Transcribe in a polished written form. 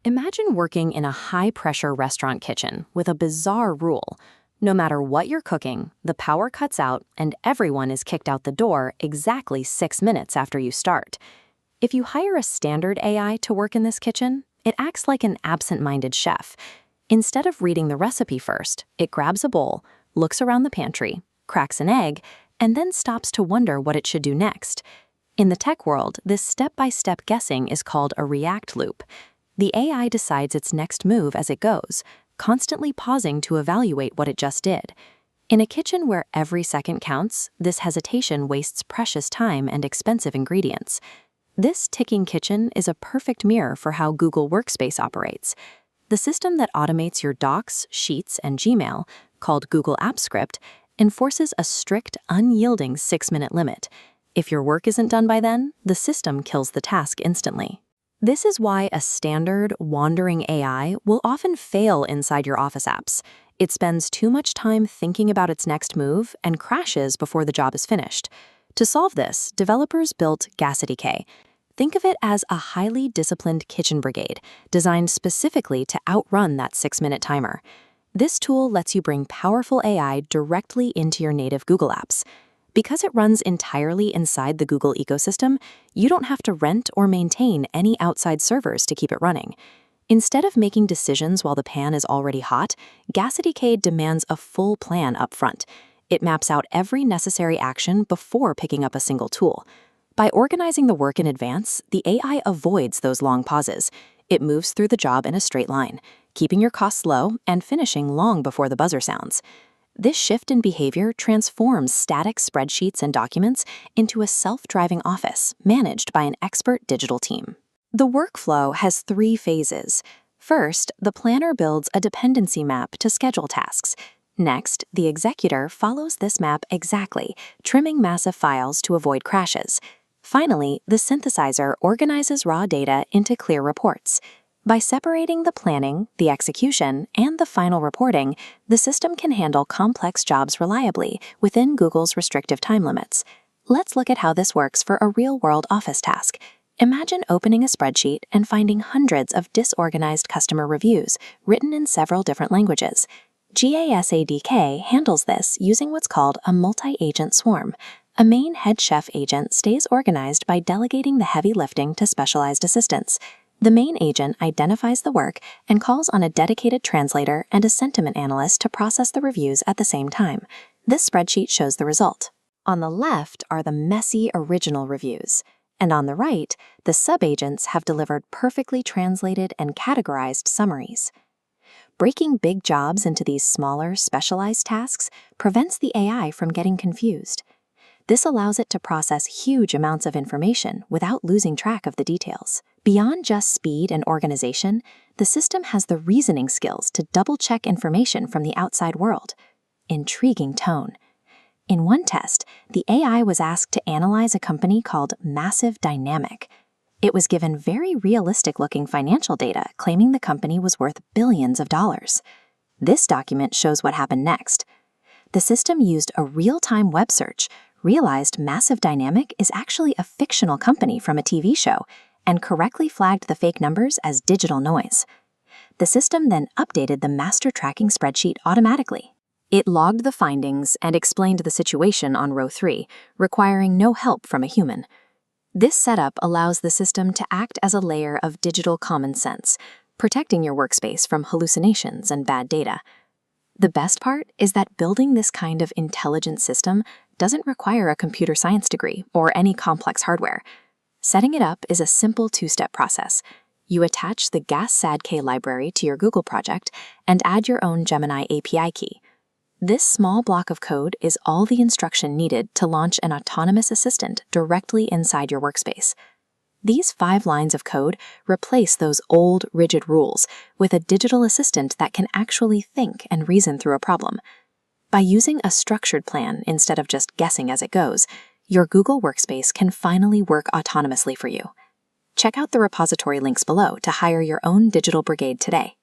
Imagine working in a high-pressure restaurant kitchen with a bizarre rule. No matter what you're cooking, the power cuts out and everyone is kicked out the door exactly 6 minutes after you start. If you hire a standard AI to work in this kitchen, it acts like an absent-minded chef. Instead of reading the recipe first, it grabs a bowl, looks around the pantry, cracks an egg, and then stops to wonder what it should do next. In the tech world, this step-by-step guessing is called a react loop. The AI decides its next move as it goes, constantly pausing to evaluate what it just did. In a kitchen where every second counts, this hesitation wastes precious time and expensive ingredients. This ticking kitchen is a perfect mirror for how Google Workspace operates. The system that automates your Docs, Sheets, and Gmail, called Google Apps Script, enforces a strict, unyielding 6-minute limit. If your work isn't done by then, the system kills the task instantly. This is why a standard, wandering AI will often fail inside your Office apps. It spends too much time thinking about its next move and crashes before the job is finished. To solve this, developers built GASADK. Think of it as a highly disciplined kitchen brigade, designed specifically to outrun that 6-minute timer. This tool lets you bring powerful AI directly into your native Google apps. Because it runs entirely inside the Google ecosystem, you don't have to rent or maintain any outside servers to keep it running. Instead of making decisions while the pan is already hot, GASADK demands a full plan up front. It maps out every necessary action before picking up a single tool. By organizing the work in advance, the AI avoids those long pauses. It moves through the job in a straight line, keeping your costs low and finishing long before the buzzer sounds. This shift in behavior transforms static spreadsheets and documents into a self-driving office managed by an expert digital team. The workflow has 3 phases. First, the planner builds a dependency map to schedule tasks. Next, the executor follows this map exactly, trimming massive files to avoid crashes. Finally, the synthesizer organizes raw data into clear reports. By separating the planning, the execution, and the final reporting, the system can handle complex jobs reliably within Google's restrictive time limits. Let's look at how this works for a real-world Office task. Imagine opening a spreadsheet and finding hundreds of disorganized customer reviews written in several different languages. GASADK handles this using what's called a multi-agent swarm. A main head chef agent stays organized by delegating the heavy lifting to specialized assistants. The main agent identifies the work and calls on a dedicated translator and a sentiment analyst to process the reviews at the same time. This spreadsheet shows the result. On the left are the messy original reviews, and on the right, the sub-agents have delivered perfectly translated and categorized summaries. Breaking big jobs into these smaller, specialized tasks prevents the AI from getting confused. This allows it to process huge amounts of information without losing track of the details. Beyond just speed and organization, the system has the reasoning skills to double-check information from the outside world. Intriguing tone. In one test, the AI was asked to analyze a company called Massive Dynamic. It was given very realistic-looking financial data claiming the company was worth billions of dollars. This document shows what happened next. The system used a real-time web search, realized Massive Dynamic is actually a fictional company from a TV show, and correctly flagged the fake numbers as digital noise. The system then updated the master tracking spreadsheet automatically. It logged the findings and explained the situation on row 3, requiring no help from a human. This setup allows the system to act as a layer of digital common sense, protecting your workspace from hallucinations and bad data. The best part is that building this kind of intelligent system doesn't require a computer science degree or any complex hardware. Setting it up is a simple 2-step process. You attach the GASADK library to your Google project and add your own Gemini API key. This small block of code is all the instruction needed to launch an autonomous assistant directly inside your workspace. These 5 lines of code replace those old, rigid rules with a digital assistant that can actually think and reason through a problem. By using a structured plan instead of just guessing as it goes, your Google Workspace can finally work autonomously for you. Check out the repository links below to hire your own digital brigade today.